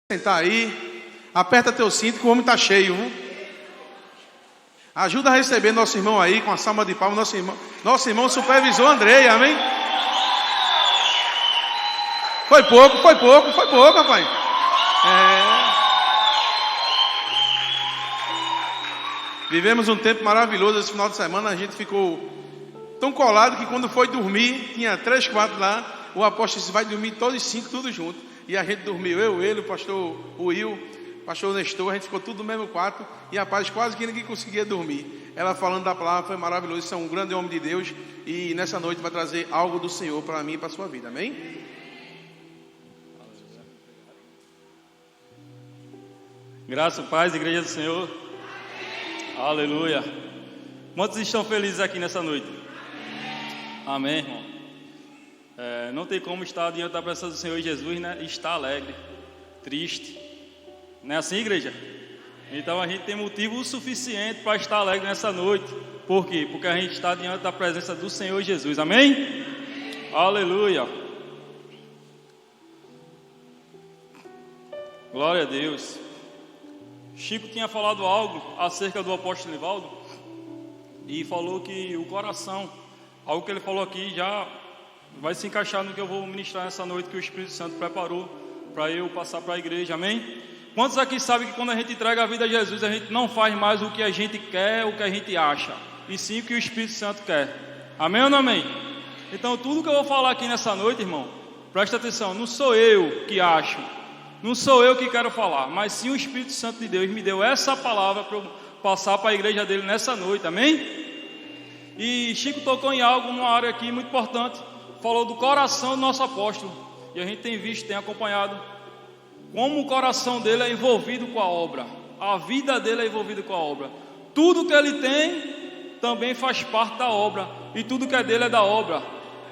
Sentar aí, aperta teu cinto que o homem está cheio, viu? Ajuda a receber nosso irmão aí com a salva de palmas, nosso irmão supervisor Andrei, amém? Foi pouco, rapaz. Vivemos um tempo maravilhoso esse final de semana. A gente ficou tão colado que quando foi dormir, tinha 3, 4 lá. O apóstolo disse: vai dormir todos 5, tudo junto. E a gente dormiu, ele, o pastor Will, o pastor Nestor, a gente ficou tudo no mesmo quarto. E rapaz, quase que ninguém conseguia dormir. Ela falando da palavra foi maravilhoso. Isso é um grande homem de Deus. E nessa noite vai trazer algo do Senhor para mim e para a sua vida, amém? Graça, paz, igreja do Senhor. Amém. Aleluia. Quantos estão felizes aqui nessa noite? Amém, irmão. Não tem como estar diante da presença do Senhor Jesus, né, e estar alegre, triste. Não é assim, igreja? Então a gente tem motivo suficiente para estar alegre nessa noite. Por quê? Porque a gente está diante da presença do Senhor Jesus. Amém? Amém. Aleluia. Glória a Deus. Chico tinha falado algo acerca do apóstolo Nivaldo e falou que o coração, algo que ele falou aqui já vai se encaixar no que eu vou ministrar nessa noite, que o Espírito Santo preparou para eu passar para a igreja, amém? Quantos aqui sabem que quando a gente entrega a vida a Jesus, a gente não faz mais o que a gente quer, o que a gente acha, e sim o que o Espírito Santo quer, amém ou não amém? Então tudo que eu vou falar aqui nessa noite, irmão, presta atenção, não sou eu que acho, não sou eu que quero falar, mas sim o Espírito Santo de Deus me deu essa palavra para eu passar para a igreja dele nessa noite, amém? E Chico tocou em algo, numa área aqui muito importante, falou do coração do nosso apóstolo, e a gente tem visto, tem acompanhado como o coração dele é envolvido com a obra, a vida dele é envolvida com a obra, tudo que ele tem também faz parte da obra, e tudo que é dele é da obra,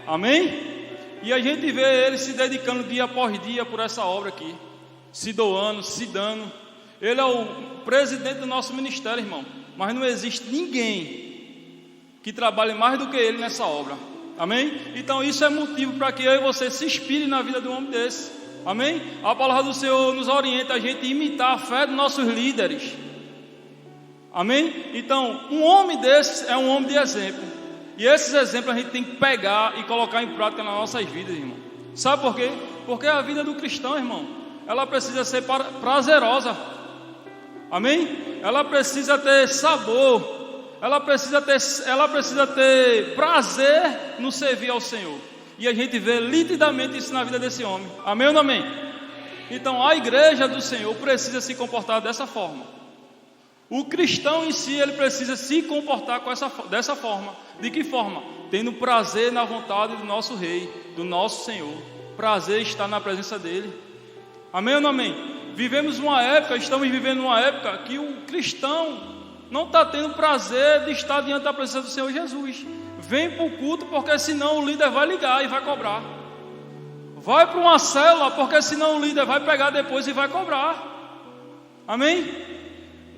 amém? E a gente vê ele se dedicando dia após dia por essa obra aqui, se doando, se dando. Ele é o presidente do nosso ministério, irmão, mas não existe ninguém que trabalhe mais do que ele nessa obra, amém? Então isso é motivo para que eu e você se inspire na vida de um homem desse, amém? A palavra do Senhor nos orienta a gente a imitar a fé dos nossos líderes, amém? Então um homem desse é um homem de exemplo, e esses exemplos a gente tem que pegar e colocar em prática nas nossas vidas, irmão. Sabe por quê? Porque a vida do cristão, irmão, ela precisa ser prazerosa, amém? Ela precisa ter sabor, ela precisa ter prazer no servir ao Senhor. E a gente vê nitidamente isso na vida desse homem, amém ou não amém? Então a igreja do Senhor precisa se comportar dessa forma. O cristão em si, ele precisa se comportar dessa forma. De que forma? Tendo prazer na vontade do nosso Rei, do nosso Senhor. Prazer estar na presença dele, amém ou não amém? Estamos vivendo uma época que o cristão não está tendo prazer de estar diante da presença do Senhor Jesus. Vem para o culto porque senão o líder vai ligar e vai cobrar. Vai para uma célula porque senão o líder vai pegar depois e vai cobrar, amém?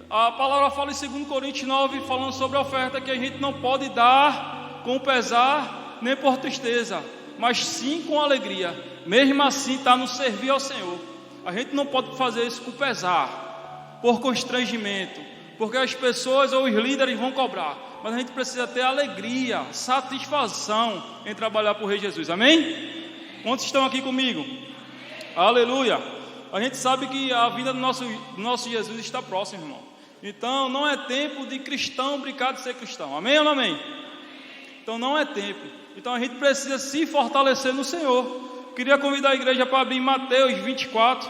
A palavra fala em 2 Coríntios 9, falando sobre a oferta, que a gente não pode dar com pesar nem por tristeza, mas sim com alegria. Mesmo assim está no servir ao Senhor. A gente não pode fazer isso com pesar, por constrangimento, porque as pessoas ou os líderes vão cobrar. Mas a gente precisa ter alegria, satisfação em trabalhar por Rei Jesus, amém? Quantos estão aqui comigo? Aleluia! A gente sabe que a vida do nosso Jesus está próxima, irmão. Então não é tempo de cristão brincar de ser cristão, amém ou não amém? Então não é tempo. Então a gente precisa se fortalecer no Senhor. Queria convidar a igreja para abrir Mateus 24,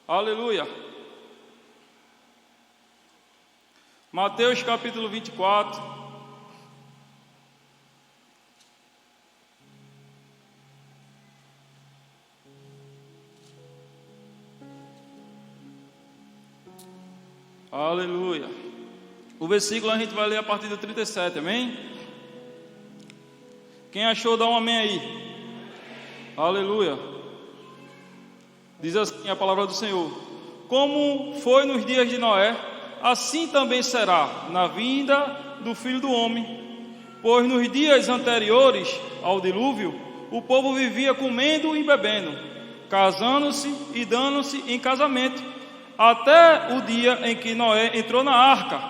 aleluia. Mateus capítulo 24. Aleluia. O versículo a gente vai ler a partir do 37, amém? Quem achou, dá um amém aí. Aleluia. Diz assim a palavra do Senhor: como foi nos dias de Noé, assim também será na vinda do Filho do Homem. Pois nos dias anteriores ao dilúvio, o povo vivia comendo e bebendo, casando-se e dando-se em casamento, até o dia em que Noé entrou na arca,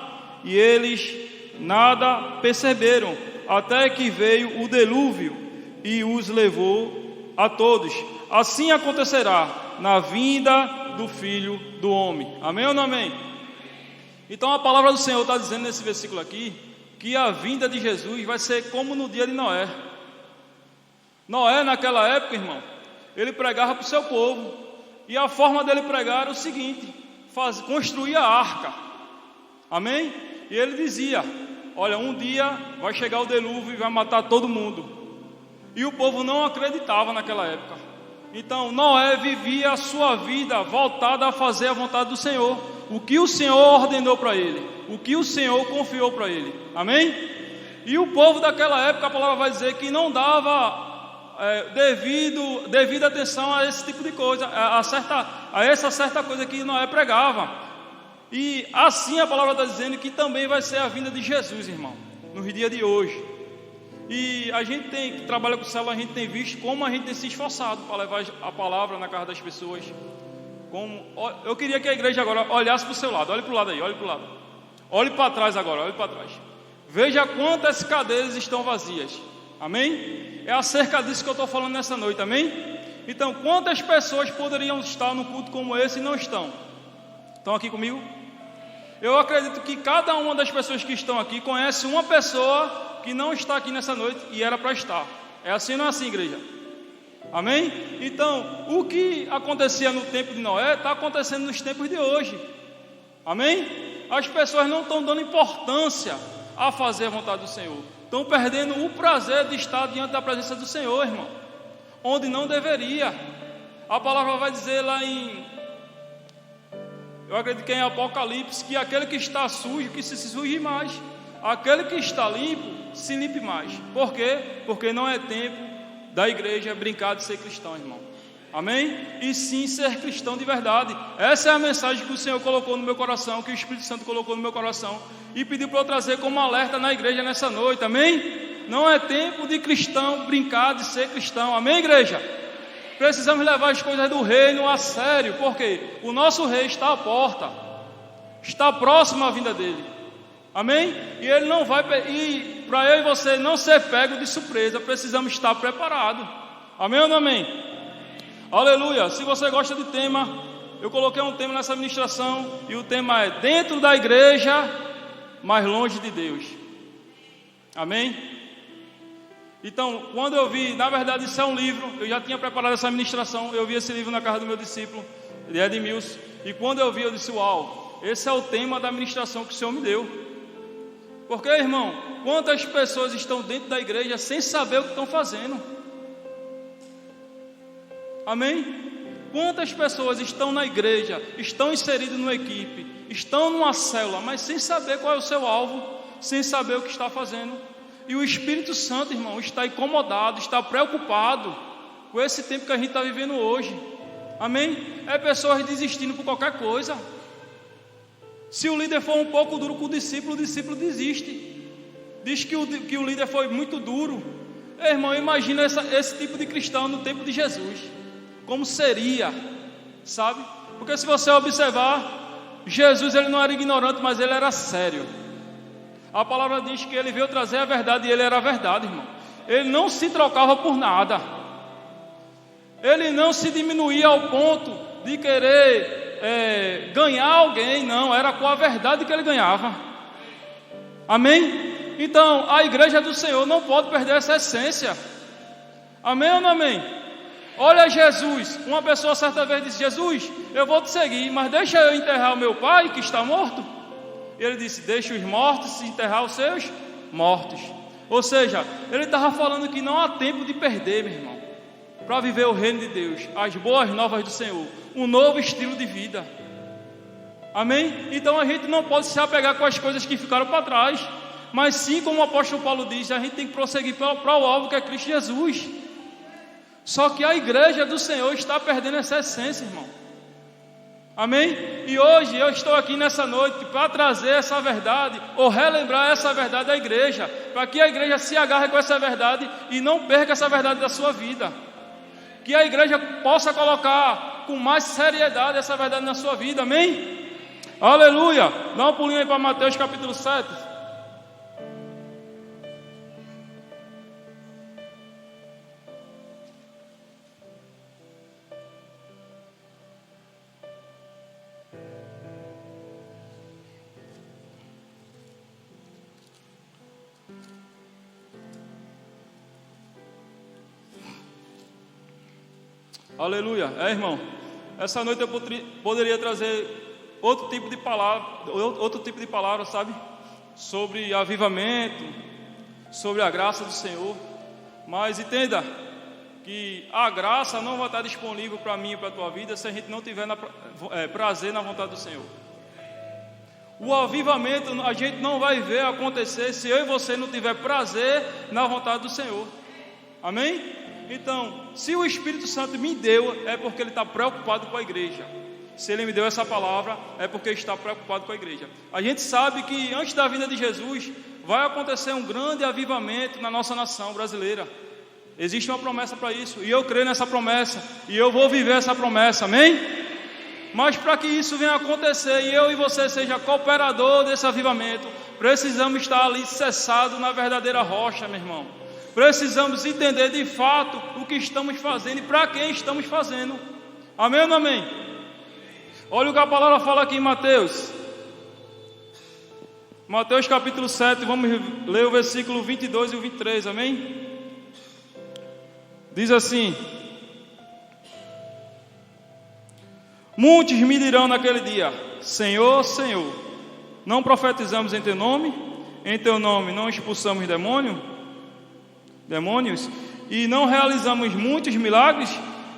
e eles nada perceberam, até que veio o dilúvio e os levou a todos. Assim acontecerá na vinda do Filho do Homem. Amém ou não amém? Então a palavra do Senhor está dizendo nesse versículo aqui, que a vinda de Jesus vai ser como no dia de Noé. Noé, naquela época, irmão, ele pregava para o seu povo, e a forma dele pregar era o seguinte: construir a arca. Amém? E ele dizia: olha, um dia vai chegar o dilúvio e vai matar todo mundo. E o povo não acreditava naquela época. Então Noé vivia a sua vida voltada a fazer a vontade do Senhor, o que o Senhor ordenou para ele, o que o Senhor confiou para ele. Amém? E o povo daquela época, a palavra vai dizer que não dava devida atenção a esse tipo de coisa, a essa certa coisa que Noé pregava. E assim a palavra está dizendo que também vai ser a vinda de Jesus, irmão, no dia de hoje. E a gente que trabalha com célula, a gente tem visto como a gente tem se esforçado para levar a palavra na casa das pessoas. Eu queria que a igreja agora olhasse para o seu lado. Olhe para o lado aí, olhe para o lado. Olhe para trás agora, olhe para trás. Veja quantas cadeiras estão vazias. Amém? É acerca disso que eu estou falando nessa noite, amém? Então, quantas pessoas poderiam estar num culto como esse e não estão? Estão aqui comigo? Eu acredito que cada uma das pessoas que estão aqui conhece uma pessoa que não está aqui nessa noite e era para estar. É assim ou não é assim, igreja? Amém? Então, o que acontecia no tempo de Noé está acontecendo nos tempos de hoje. Amém? As pessoas não estão dando importância a fazer a vontade do Senhor. Estão perdendo o prazer de estar diante da presença do Senhor, irmão, onde não deveria. A palavra vai dizer lá eu acredito que é em Apocalipse, que aquele que está sujo, que se suje mais, aquele que está limpo, se limpe mais. Por quê? Porque não é tempo da igreja brincar de ser cristão, irmão. Amém? E sim ser cristão de verdade. Essa é a mensagem que o Senhor colocou no meu coração, que o Espírito Santo colocou no meu coração e pediu para eu trazer como alerta na igreja nessa noite. Amém? Não é tempo de cristão brincar de ser cristão. Amém, igreja? Precisamos levar as coisas do reino a sério, porque o nosso rei está à porta, está próximo à vinda dele. Amém? E ele não vai, e para eu e você não ser pego de surpresa, precisamos estar preparados. Amém ou não amém? Aleluia. Se você gosta de tema, eu coloquei um tema nessa ministração, e o tema é dentro da igreja, mas longe de Deus. Amém? Então, quando eu vi, na verdade isso é um livro, eu já tinha preparado essa ministração, eu vi esse livro na casa do meu discípulo, de Edmilson, e quando eu vi, eu disse: uau, esse é o tema da ministração que o Senhor me deu. Porque, irmão, quantas pessoas estão dentro da igreja sem saber o que estão fazendo? Amém? Quantas pessoas estão na igreja, estão inseridas numa equipe, estão numa célula, mas sem saber qual é o seu alvo, sem saber o que está fazendo? E o Espírito Santo, irmão, está incomodado, está preocupado com esse tempo que a gente está vivendo hoje. Amém? É pessoas desistindo por qualquer coisa. Se o líder for um pouco duro com o discípulo desiste. Diz que o líder foi muito duro. Irmão, imagina esse tipo de cristão no tempo de Jesus. Como seria, sabe? Porque se você observar, Jesus ele não era ignorante, mas ele era sério. A palavra diz que ele veio trazer a verdade e ele era a verdade, irmão. Ele não se trocava por nada. Ele não se diminuía ao ponto de querer ganhar alguém, não. Era com a verdade que ele ganhava. Amém? Então, a igreja do Senhor não pode perder essa essência. Amém ou não amém? Olha Jesus, uma pessoa certa vez disse: Jesus, eu vou te seguir, mas deixa eu enterrar o meu pai que está morto. Ele disse: deixa os mortos enterrar os seus mortos. Ou seja, ele estava falando que não há tempo de perder, meu irmão, para viver o reino de Deus, as boas novas do Senhor, um novo estilo de vida. Amém? Então a gente não pode se apegar com as coisas que ficaram para trás, mas sim, como o apóstolo Paulo diz, a gente tem que prosseguir para o alvo que é Cristo Jesus. Só que a igreja do Senhor está perdendo essa essência, irmão. Amém? E hoje eu estou aqui nessa noite para trazer essa verdade, ou relembrar essa verdade à igreja, para que a igreja se agarre com essa verdade e não perca essa verdade da sua vida. Que a igreja possa colocar com mais seriedade essa verdade na sua vida, amém? Aleluia! Dá um pulinho aí para Mateus capítulo 7. Aleluia, irmão, essa noite eu poderia trazer outro tipo de palavra, sabe? Sobre avivamento, sobre a graça do Senhor. Mas entenda que a graça não vai estar disponível para mim e para a tua vida se a gente não tiver prazer na vontade do Senhor. O avivamento a gente não vai ver acontecer se eu e você não tiver prazer na vontade do Senhor. Amém? Então, se o Espírito Santo me deu, é porque Ele está preocupado com a igreja. Se Ele me deu essa palavra, é porque Ele está preocupado com a igreja. A gente sabe que antes da vinda de Jesus, vai acontecer um grande avivamento na nossa nação brasileira. Existe uma promessa para isso, e eu creio nessa promessa, e eu vou viver essa promessa, amém? Mas para que isso venha a acontecer, e eu e você seja cooperador desse avivamento, precisamos estar ali cessado na verdadeira rocha, meu irmão. Precisamos entender de fato o que estamos fazendo e para quem estamos fazendo. Amém ou não amém? Olha o que a palavra fala aqui em Mateus. Mateus capítulo 7, vamos ler o versículo 22 e o 23, amém? Diz assim: muitos me dirão naquele dia: Senhor, Senhor, não profetizamos em teu nome? Em teu nome não expulsamos demônios, e não realizamos muitos milagres?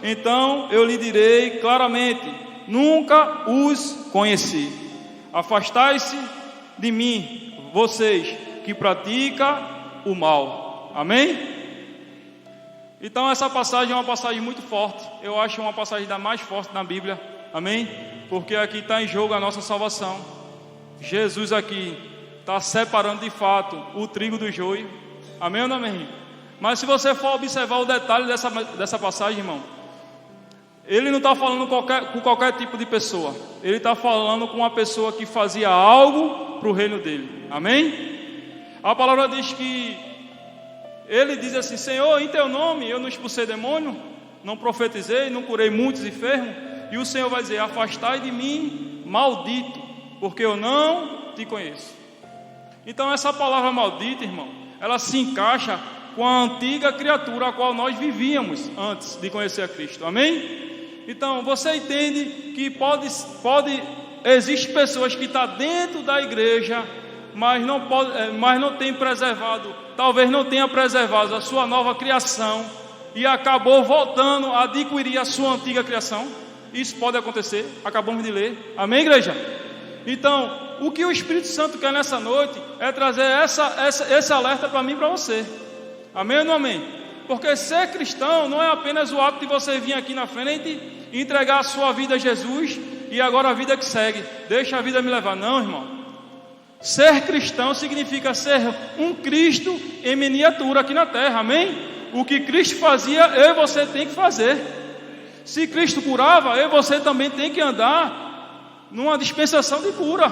Então eu lhe direi claramente: nunca os conheci. Afastai-se de mim, vocês que praticam o mal. Amém? Então essa passagem é uma passagem muito forte. Eu acho uma passagem da mais forte na Bíblia. Amém? Porque aqui está em jogo a nossa salvação. Jesus aqui está separando de fato o trigo do joio. Amém ou não amém? Mas se você for observar o detalhe dessa passagem, irmão, ele não está falando com qualquer tipo de pessoa. Ele está falando com uma pessoa que fazia algo para o reino dele. Amém? A palavra diz que ele diz assim: Senhor, em teu nome eu não expulsei demônio, não profetizei, não curei muitos enfermos. E o Senhor vai dizer: afastai de mim, maldito, porque eu não te conheço. Então essa palavra maldita, irmão, ela se encaixa com a antiga criatura a qual nós vivíamos antes de conhecer a Cristo. Amém? Então você entende que existem pessoas que estão dentro da igreja, mas não tem preservado, talvez não tenha preservado a sua nova criação e acabou voltando a adquirir a sua antiga criação. Isso pode acontecer, acabamos de ler. Amém, igreja? Então, o que o Espírito Santo quer nessa noite é trazer esse alerta para mim e para você. Amém ou não amém? Porque ser cristão não é apenas o ato de você vir aqui na frente e entregar a sua vida a Jesus e agora a vida que segue, deixa a vida me levar. Não, irmão. Ser cristão significa ser um Cristo em miniatura aqui na terra. Amém? O que Cristo fazia, eu e você tem que fazer. Se Cristo curava, eu e você também tem que andar numa dispensação de cura.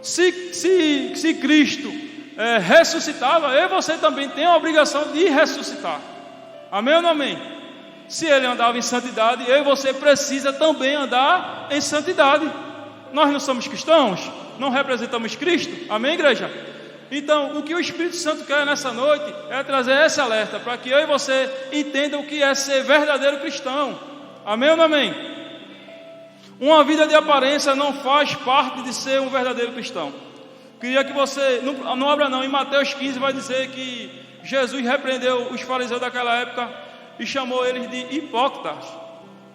Se Cristo ressuscitava, eu e você também tem a obrigação de ressuscitar. Amém ou não amém? Se ele andava em santidade, eu e você precisa também andar em santidade. Nós não somos cristãos? Não representamos Cristo? Amém, igreja? Então, o que o Espírito Santo quer nessa noite é trazer esse alerta para que eu e você entendam o que é ser verdadeiro cristão. Amém ou não amém? Uma vida de aparência não faz parte de ser um verdadeiro cristão. Queria que você, não abra não, em Mateus 15 vai dizer que Jesus repreendeu os fariseus daquela época e chamou eles de hipócritas.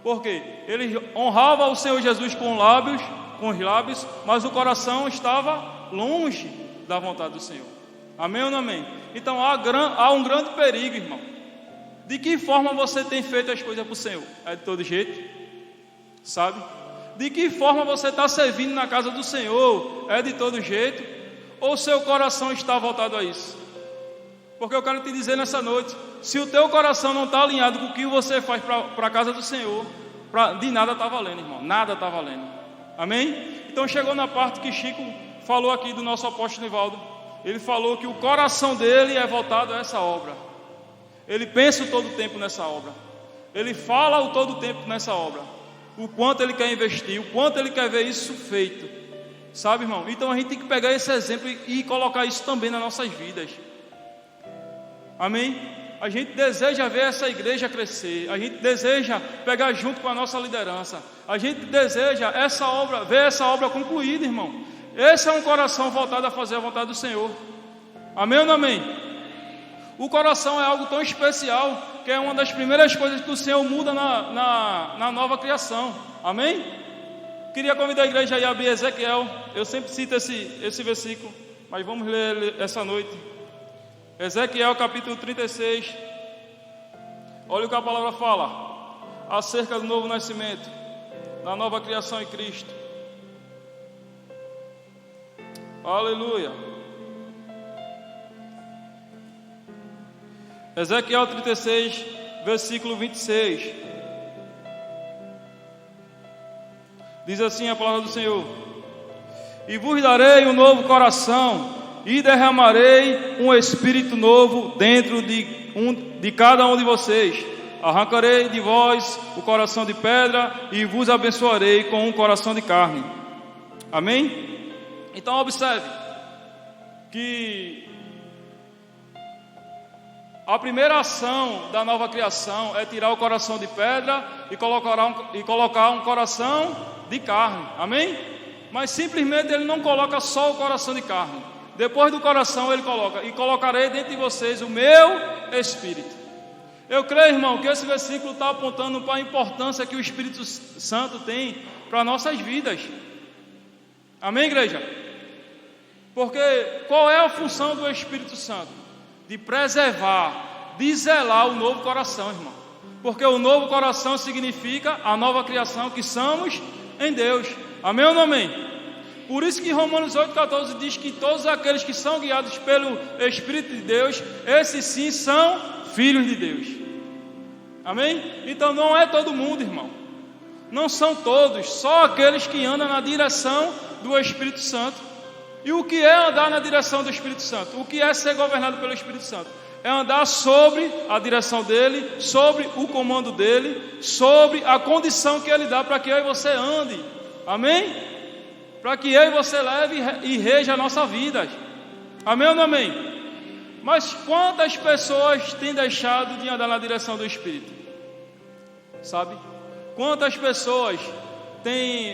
Por quê? Eles honravam o Senhor Jesus com os lábios, mas o coração estava longe da vontade do Senhor. Amém ou não amém? Então há um grande perigo, irmão. De que forma você tem feito as coisas para o Senhor? É de todo jeito? Sabe? De que forma você está servindo na casa do Senhor? É de todo jeito? Ou seu coração está voltado a isso? Porque eu quero te dizer nessa noite, se o teu coração não está alinhado com o que você faz para a casa do Senhor, de nada está valendo, irmão, nada está valendo. Amém? Então chegou na parte que Chico falou aqui do nosso apóstolo Nivaldo. Ele falou que o coração dele é voltado a essa obra. Ele pensa o todo o tempo nessa obra. Ele fala o todo o tempo nessa obra. O quanto ele quer investir, o quanto ele quer ver isso feito. Sabe, irmão? Então a gente tem que pegar esse exemplo e colocar isso também nas nossas vidas. Amém? A gente deseja ver essa igreja crescer. A gente deseja pegar junto com a nossa liderança. A gente deseja essa obra, ver essa obra concluída, irmão. Esse é um coração voltado a fazer a vontade do Senhor. Amém ou não amém? O coração é algo tão especial que é uma das primeiras coisas que o Senhor muda na nova criação. Amém? Queria convidar a igreja a abrir Ezequiel. Eu sempre cito esse versículo, mas vamos ler ele essa noite. Ezequiel capítulo 36. Olha o que a palavra fala acerca do novo nascimento, da nova criação em Cristo. Aleluia. Ezequiel 36, versículo 26. Diz assim a palavra do Senhor: e vos darei um novo coração, e derramarei um espírito novo dentro de cada um de vocês. Arrancarei de vós o coração de pedra e vos abençoarei com um coração de carne. Amém? Então observe que a primeira ação da nova criação é tirar o coração de pedra e colocar um coração de carne. Amém? Mas simplesmente ele não coloca só o coração de carne. Depois do coração ele coloca: e colocarei dentro de vocês o meu espírito. Eu creio, irmão, que esse versículo está apontando para a importância que o Espírito Santo tem para nossas vidas. Amém, igreja? Porque qual é a função do Espírito Santo? De preservar, de zelar o novo coração, irmão. Porque o novo coração significa a nova criação que somos em Deus. Amém ou não amém? Por isso que Romanos 8,14 diz que todos aqueles que são guiados pelo Espírito de Deus, esses sim são filhos de Deus. Amém? Então não é todo mundo, irmão. Não são todos, só aqueles que andam na direção do Espírito Santo. E o que é andar na direção do Espírito Santo? O que é ser governado pelo Espírito Santo? É andar sobre a direção dele, sobre o comando dele, sobre a condição que ele dá para que eu e você ande. Amém? Para que eu e você leve e reja a nossa vida. Amém ou não amém? Mas quantas pessoas têm deixado de andar na direção do Espírito? Sabe? Quantas pessoas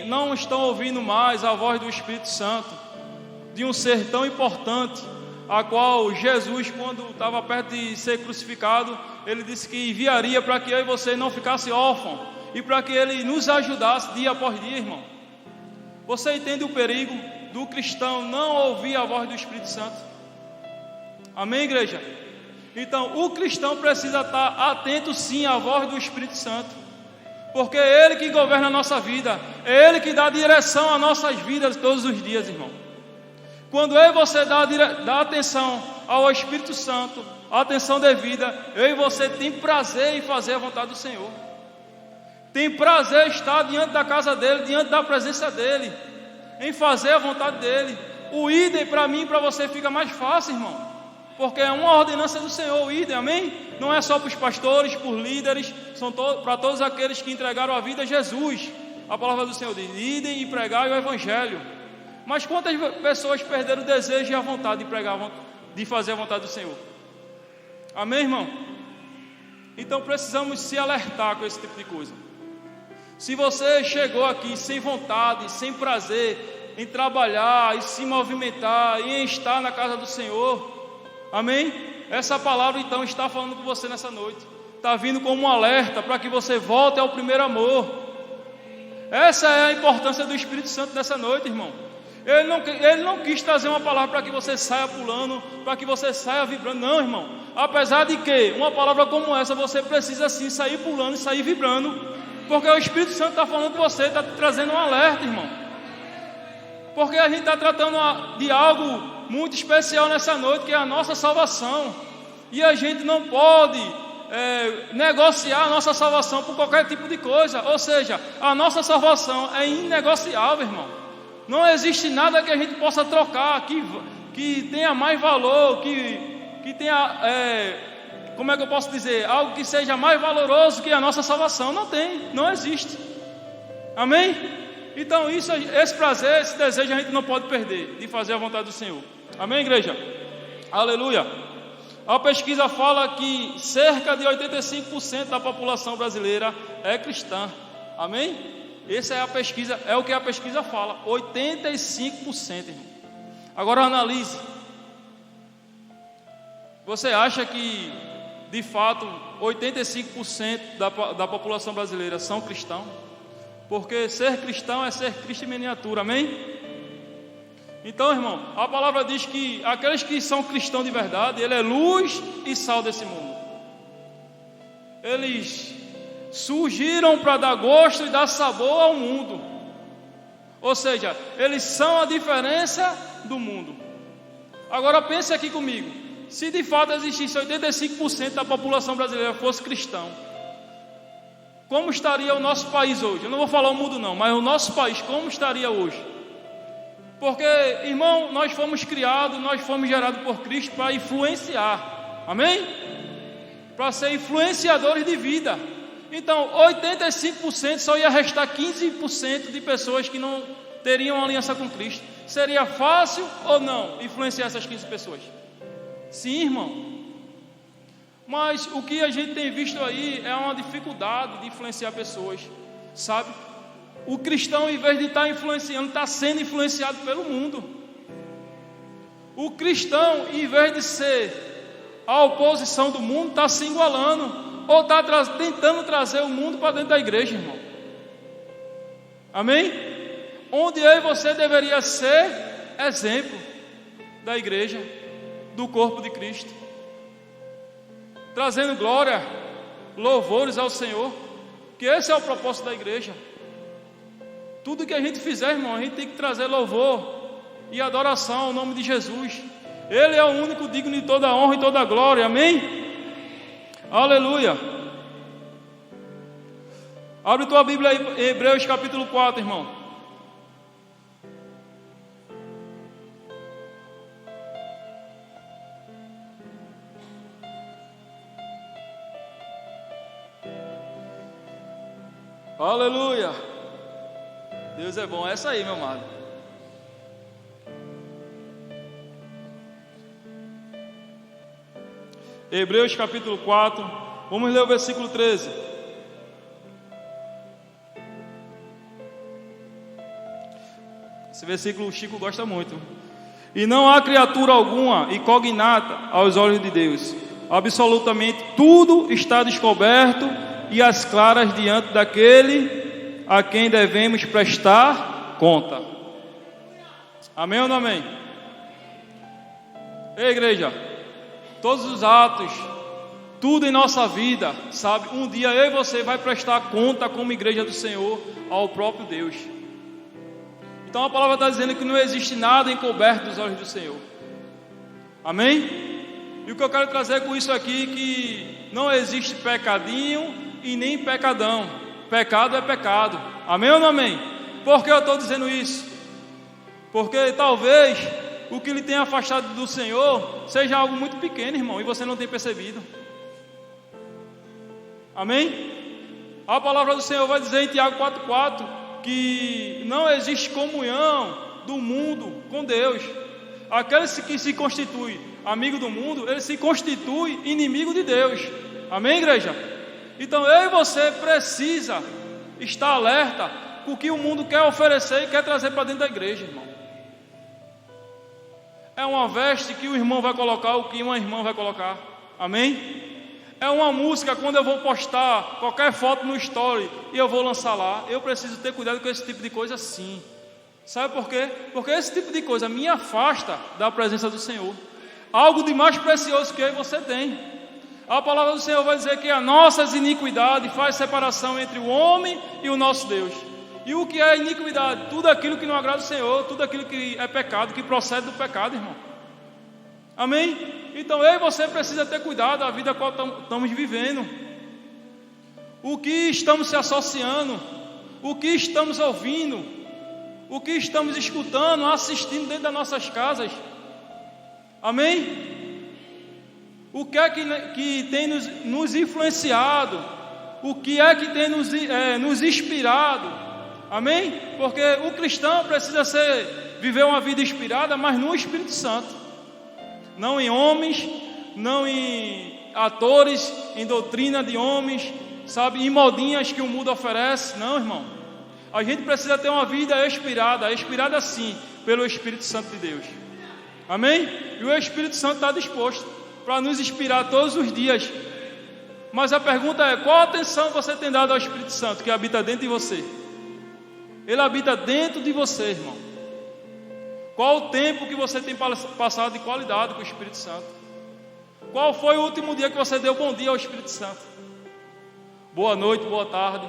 não estão ouvindo mais a voz do Espírito Santo, de um ser tão importante, a qual Jesus, quando estava perto de ser crucificado, ele disse que enviaria para que eu e você não ficasse órfão, e para que ele nos ajudasse dia após dia, irmão. Você entende o perigo do cristão não ouvir a voz do Espírito Santo? Amém, igreja? Então, o cristão precisa estar atento sim à voz do Espírito Santo, porque é Ele que governa a nossa vida, é Ele que dá direção às nossas vidas todos os dias, irmão. Quando eu e você dá atenção ao Espírito Santo, a atenção devida, eu e você tem prazer em fazer a vontade do Senhor. Tem prazer em estar diante da casa dEle, diante da presença dEle, em fazer a vontade dEle. O idem para mim e para você fica mais fácil, irmão, porque é uma ordenança do Senhor, o idem, amém? Não é só para os pastores, para os líderes, são para todos aqueles que entregaram a vida a Jesus. A palavra do Senhor diz: idem e pregai o Evangelho. Mas quantas pessoas perderam o desejo e a vontade de pregar, de fazer a vontade do Senhor? Amém, irmão? Então precisamos se alertar com esse tipo de coisa. Se você chegou aqui sem vontade, sem prazer em trabalhar, em se movimentar, em estar na casa do Senhor, amém? Essa palavra então está falando com você nessa noite. Está vindo como um alerta para que você volte ao primeiro amor. Essa é a importância do Espírito Santo nessa noite, irmão. Ele não quis trazer uma palavra para que você saia pulando, para que você saia vibrando. Não, irmão. Apesar de que uma palavra como essa você precisa sim sair pulando e sair vibrando. Porque o Espírito Santo está falando com você, está trazendo um alerta, irmão. Porque a gente está tratando de algo muito especial nessa noite, que é a nossa salvação. E a gente não pode negociar a nossa salvação por qualquer tipo de coisa. Ou seja, a nossa salvação é inegociável, irmão. Não existe nada que a gente possa trocar, que tenha mais valor, que tenha, como é que eu posso dizer? Algo que seja mais valoroso que a nossa salvação. Não tem, não existe. Amém? Então esse prazer, esse desejo a gente não pode perder, de fazer a vontade do Senhor. Amém, igreja? Aleluia. A pesquisa fala que cerca de 85% da população brasileira é cristã. Amém? Essa é a pesquisa, é o que a pesquisa fala. 85%, irmão. Agora analise. Você acha que, de fato, 85% da população brasileira são cristãos? Porque ser cristão é ser Cristo em miniatura, amém? Então, irmão, a palavra diz que aqueles que são cristãos de verdade, ele é luz e sal desse mundo. Eles surgiram para dar gosto e dar sabor ao mundo. Ou seja, eles são a diferença do mundo. Agora pense aqui comigo. Se de fato existisse 85% da população brasileira fosse cristão, como estaria o nosso país hoje? Eu não vou falar o mundo não, mas o nosso país, como estaria hoje? Porque, irmão, nós fomos criados, nós fomos gerados por Cristo para influenciar. Amém? Para ser influenciadores de vida. Então, 85% só ia restar 15% de pessoas que não teriam aliança com Cristo. Seria fácil ou não influenciar essas 15 pessoas? Sim, irmão. Mas o que a gente tem visto aí é uma dificuldade de influenciar pessoas, sabe? O cristão, em vez de estar influenciando, está sendo influenciado pelo mundo. O cristão, em vez de ser a oposição do mundo, está se igualando, ou está tentando trazer o mundo para dentro da igreja, irmão. Amém? Onde eu e você deveria ser exemplo da igreja, do corpo de Cristo, trazendo glória, louvores ao Senhor, que esse é o propósito da igreja. Tudo que a gente fizer, irmão, a gente tem que trazer louvor e adoração ao nome de Jesus. Ele é o único digno de toda a honra e toda a glória, amém? Aleluia. Abre tua Bíblia aí, em Hebreus capítulo 4, irmão. Aleluia. Deus é bom, é essa aí, meu amado. Hebreus capítulo 4, vamos ler o versículo 13. Esse versículo o Chico gosta muito. E não há criatura alguma incognata aos olhos de Deus. Absolutamente tudo está descoberto e às claras diante daquele a quem devemos prestar conta. Amém ou não amém? Ei, igreja, todos os atos, tudo em nossa vida, sabe, um dia eu e você vai prestar conta como igreja do Senhor ao próprio Deus. Então a palavra está dizendo que não existe nada encoberto dos olhos do Senhor. Amém? E o que eu quero trazer com isso aqui é que não existe pecadinho e nem pecadão. Pecado é pecado. Amém ou não amém? Por que eu estou dizendo isso? Porque talvez o que lhe tenha afastado do Senhor seja algo muito pequeno, irmão, e você não tem percebido. Amém? A palavra do Senhor vai dizer em Tiago 4,4 que não existe comunhão do mundo com Deus. Aquele que se constitui amigo do mundo, ele se constitui inimigo de Deus. Amém, igreja? Então eu e você precisa estar alerta com o que o mundo quer oferecer e quer trazer para dentro da igreja, irmão. É uma veste que o irmão vai colocar, o que uma irmã vai colocar. Amém? É uma música quando eu vou postar qualquer foto no story e eu vou lançar lá. Eu preciso ter cuidado com esse tipo de coisa sim. Sabe por quê? Porque esse tipo de coisa me afasta da presença do Senhor. Algo de mais precioso que eu e você tem. A palavra do Senhor vai dizer que as nossas iniquidades faz separação entre o homem e o nosso Deus. E o que é iniquidade? Tudo aquilo que não agrada ao Senhor, tudo aquilo que é pecado, que procede do pecado, irmão. Amém? Então eu e você precisa ter cuidado da vida a qual estamos vivendo. O que estamos se associando, o que estamos ouvindo, o que estamos escutando, assistindo dentro das nossas casas. Amém? O que é que tem nos influenciado? O que é que tem nos inspirado? Amém? Porque o cristão precisa viver uma vida inspirada, mas no Espírito Santo. Não em homens, não em atores, em doutrina de homens, sabe, em modinhas que o mundo oferece. Não, irmão. A gente precisa ter uma vida inspirada sim, pelo Espírito Santo de Deus. Amém? E o Espírito Santo está disposto para nos inspirar todos os dias. Mas a pergunta é: qual atenção você tem dado ao Espírito Santo que habita dentro de você? Ele habita dentro de você, irmão. Qual o tempo que você tem passado de qualidade com o Espírito Santo? Qual foi o último dia que você deu bom dia ao Espírito Santo? Boa noite, boa tarde.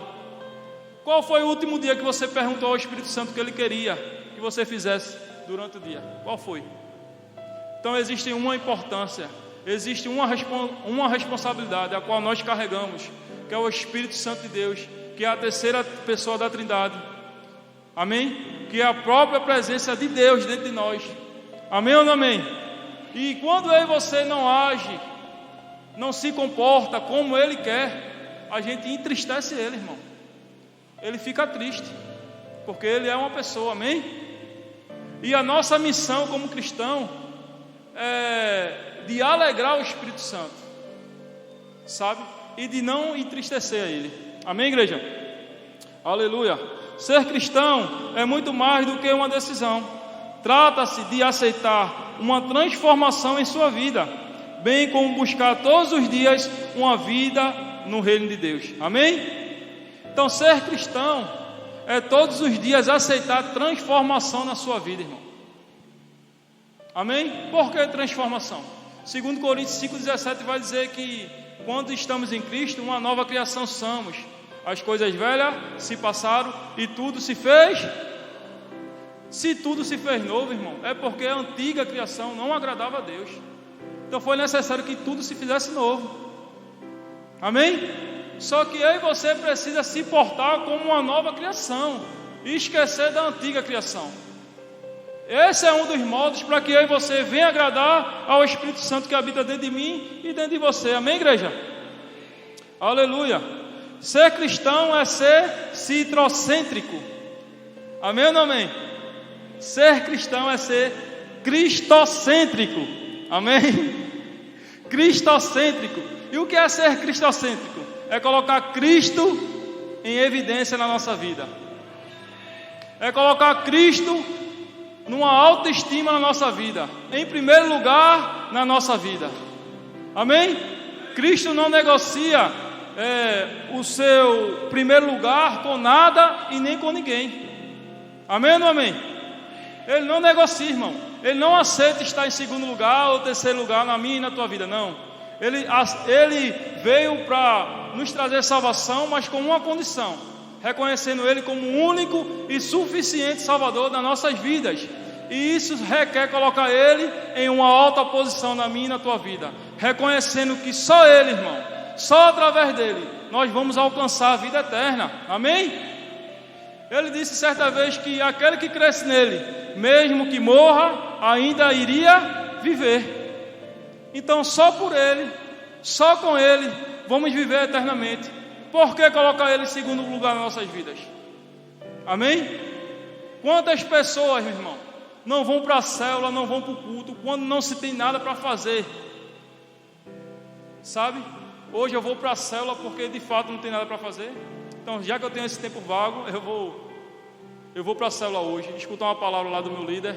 Qual foi o último dia que você perguntou ao Espírito Santo o que ele queria que você fizesse durante o dia? Qual foi? Então existe uma importância, existe uma responsabilidade a qual nós carregamos, que é o Espírito Santo de Deus, que é a terceira pessoa da Trindade. Amém? Que é a própria presença de Deus dentro de nós. Amém ou não amém? E quando eu e você não age, não se comporta como Ele quer, a gente entristece Ele, irmão. Ele fica triste, porque Ele é uma pessoa, amém? E a nossa missão como cristão é de alegrar o Espírito Santo, sabe? E de não entristecer a Ele. Amém, igreja? Aleluia. Ser cristão é muito mais do que uma decisão. Trata-se de aceitar uma transformação em sua vida, bem como buscar todos os dias uma vida no reino de Deus. Amém? Então, ser cristão é todos os dias aceitar transformação na sua vida, irmão. Amém? Por que transformação? 2 Coríntios 5,17 vai dizer que quando estamos em Cristo, uma nova criação somos. As coisas velhas se passaram e tudo se fez. Se tudo se fez novo, irmão, é porque a antiga criação não agradava a Deus. Então foi necessário que tudo se fizesse novo. Amém? Só que eu e você precisa se portar como uma nova criação e esquecer da antiga criação. Esse é um dos modos para que eu e você venha agradar ao Espírito Santo que habita dentro de mim e dentro de você. Amém, igreja? Aleluia. Ser cristão é ser citrocêntrico. Amém ou não amém? Ser cristão é ser cristocêntrico. Amém? Cristocêntrico. E o que é ser cristocêntrico? É colocar Cristo em evidência na nossa vida. É colocar Cristo numa autoestima na nossa vida, em primeiro lugar na nossa vida. Amém? Cristo não negocia o seu primeiro lugar com nada e nem com ninguém. Amém ou não amém? Ele não negocia, irmão. Ele não aceita estar em segundo lugar ou terceiro lugar na minha e na tua vida, não. Ele veio para nos trazer salvação, mas com uma condição: reconhecendo Ele como o único e suficiente Salvador das nossas vidas. E isso requer colocar Ele em uma alta posição na minha e na tua vida, reconhecendo que só Ele, irmão, só através dele nós vamos alcançar a vida eterna. Amém? Ele disse certa vez que aquele que cresce nele, mesmo que morra, ainda iria viver. Então só por Ele, só com Ele vamos viver eternamente. Por que colocar Ele em segundo lugar nas nossas vidas? Amém? Quantas pessoas, meu irmão, não vão para a célula, não vão para o culto, quando não se tem nada para fazer? Sabe? Hoje eu vou para a célula porque de fato não tem nada para fazer. Então, já que eu tenho esse tempo vago, eu vou para a célula hoje, escutar uma palavra lá do meu líder,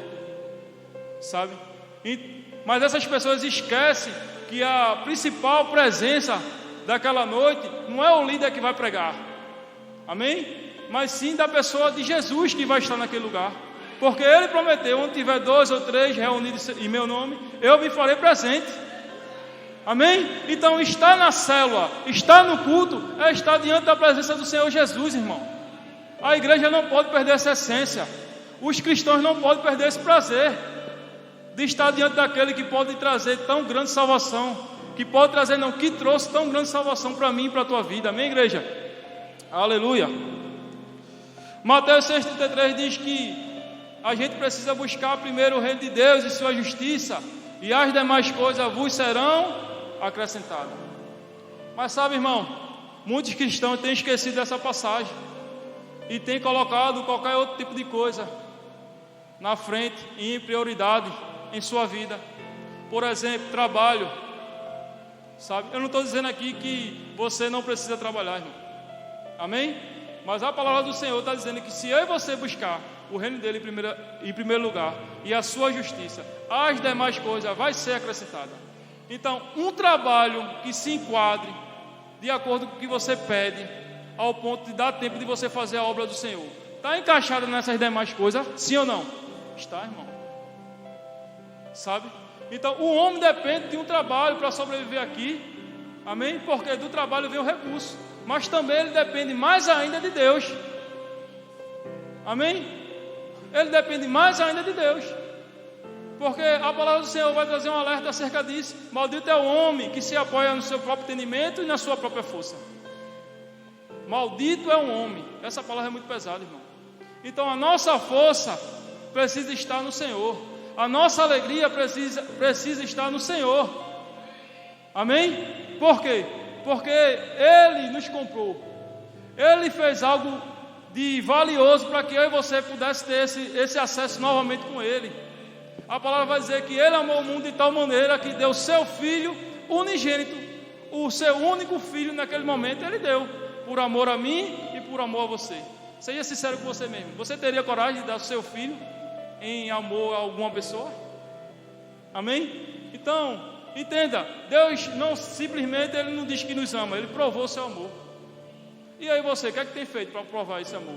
sabe? Mas essas pessoas esquecem que a principal presença daquela noite não é o líder que vai pregar, amém? Mas sim da pessoa de Jesus que vai estar naquele lugar, porque Ele prometeu: onde tiver 2 ou 3 reunidos em meu nome, eu me farei presente. Amém? Então, estar na célula, estar no culto, é estar diante da presença do Senhor Jesus, irmão. A igreja não pode perder essa essência. Os cristãos não podem perder esse prazer de estar diante daquele que pode trazer tão grande salvação, que pode trazer, não, que trouxe tão grande salvação para mim e para a tua vida. Amém, igreja? Aleluia. Mateus 6,33 diz que a gente precisa buscar primeiro o reino de Deus e sua justiça, e as demais coisas vos serão acrescentadas. Mas sabe, irmão, muitos cristãos têm esquecido dessa passagem e têm colocado qualquer outro tipo de coisa na frente e em prioridade em sua vida. Por exemplo, trabalho. Sabe? Eu não estou dizendo aqui que você não precisa trabalhar, irmão. Amém? Mas a palavra do Senhor está dizendo que se eu e você buscar o reino dele em primeiro lugar e a sua justiça, as demais coisas vai ser acrescentada. Então, um trabalho que se enquadre de acordo com o que você pede, ao ponto de dar tempo de você fazer a obra do Senhor, está encaixado nessas demais coisas? Sim ou não? Está, irmão. Sabe? Então, o homem depende de um trabalho para sobreviver aqui. Amém? Porque do trabalho vem o recurso. Mas também ele depende mais ainda de Deus. Amém? Ele depende mais ainda de Deus. Porque a palavra do Senhor vai trazer um alerta acerca disso. Maldito é o homem que se apoia no seu próprio entendimento e na sua própria força. Maldito é o homem. Essa palavra é muito pesada, irmão. Então a nossa força precisa estar no Senhor. A nossa alegria precisa estar no Senhor. Amém? Por quê? Porque Ele nos comprou. Ele fez algo de valioso para que eu e você pudesse ter esse acesso novamente com Ele. A palavra vai dizer que Ele amou o mundo de tal maneira que deu o seu Filho unigênito, o seu único Filho naquele momento Ele deu, por amor a mim e por amor a você. Seja sincero com você mesmo. Você teria coragem de dar o seu filho em amor a alguma pessoa? Amém? Então, entenda, Deus não simplesmente, Ele não diz que nos ama, Ele provou o seu amor. E aí você, o que é que tem feito para provar esse amor?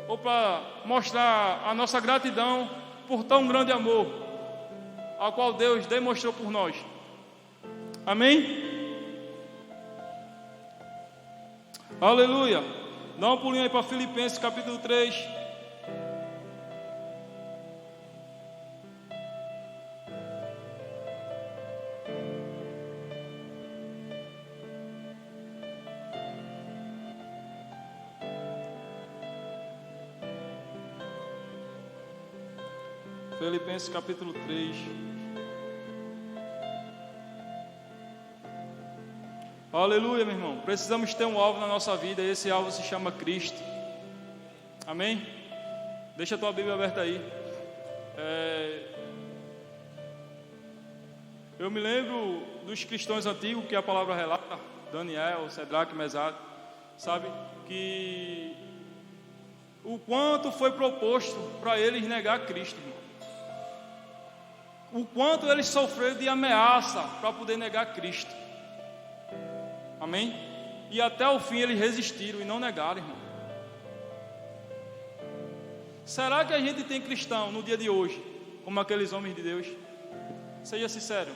Ou para mostrar a nossa gratidão por tão grande amor, ao qual Deus demonstrou por nós? Amém? Aleluia. Dá um pulinho aí para Filipenses capítulo 3. Filipenses capítulo 3. Aleluia, meu irmão. Precisamos ter um alvo na nossa vida, e esse alvo se chama Cristo. Amém? Deixa a tua Bíblia aberta aí. Eu me lembro dos cristãos antigos que a palavra relata, Daniel, Cedraque, Mesaque, sabe? Que o quanto foi proposto para eles negar Cristo, irmão. O quanto eles sofreram de ameaça para poder negar Cristo. Amém? E até o fim eles resistiram e não negaram, irmão. Será que a gente tem cristão no dia de hoje como aqueles homens de Deus? Seja sincero.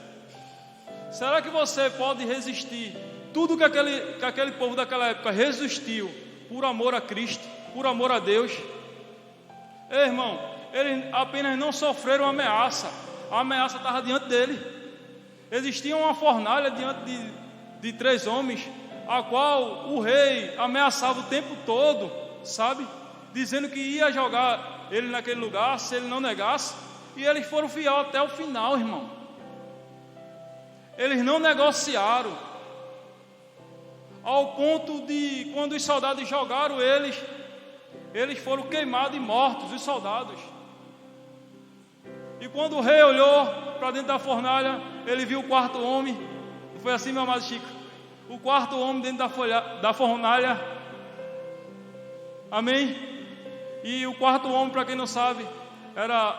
Será que você pode resistir tudo que aquele povo daquela época resistiu por amor a Cristo, por amor a Deus? Ei, irmão, eles apenas não sofreram ameaça. A ameaça estava diante dele. Existia uma fornalha diante de 3 homens, a qual o rei ameaçava o tempo todo, sabe? Dizendo que ia jogar ele naquele lugar se ele não negasse. E eles foram fiéis até o final, irmão. Eles não negociaram, ao ponto de, quando os soldados jogaram eles foram queimados e mortos, os soldados. E quando o rei olhou para dentro da fornalha, ele viu o 4º homem. Não foi assim, meu amado Chico? O 4º homem dentro da fornalha. Amém? E o 4º homem, para quem não sabe, era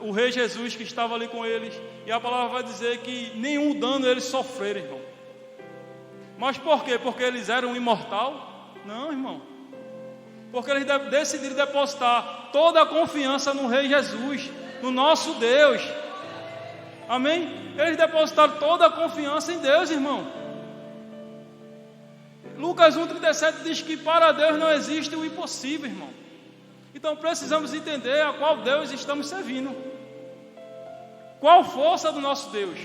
o rei Jesus que estava ali com eles. E a palavra vai dizer que nenhum dano eles sofreram, irmão. Mas por quê? Porque eles eram imortal? Não, irmão. Porque eles decidiram depositar toda a confiança no rei Jesus, no nosso Deus. Amém? Eles depositaram toda a confiança em Deus, irmão. Lucas 1,37 diz que para Deus não existe o impossível, irmão. Então precisamos entender a qual Deus estamos servindo. Qual força do nosso Deus?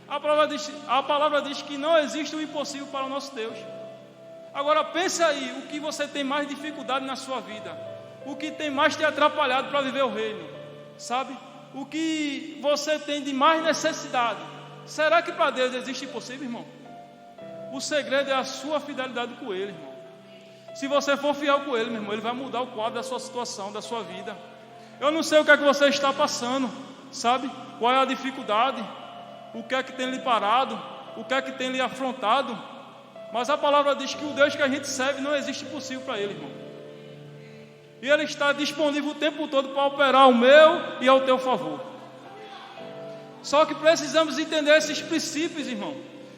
A palavra diz que não existe o impossível para o nosso Deus. Agora pense aí, o que você tem mais dificuldade na sua vida? O que tem mais te atrapalhado para viver o reino? Sabe? O que você tem de mais necessidade? Será que para Deus existe impossível, irmão? O segredo é a sua fidelidade com Ele, irmão. Se você for fiel com Ele, meu irmão, Ele vai mudar o quadro da sua situação, da sua vida. Eu não sei o que é que você está passando, sabe? Qual é a dificuldade? O que é que tem lhe parado? O que é que tem lhe afrontado? Mas a palavra diz que o Deus que a gente serve não existe impossível para Ele, irmão. E Ele está disponível o tempo todo para operar ao meu e ao teu favor. Só que precisamos entender esses princípios, irmão.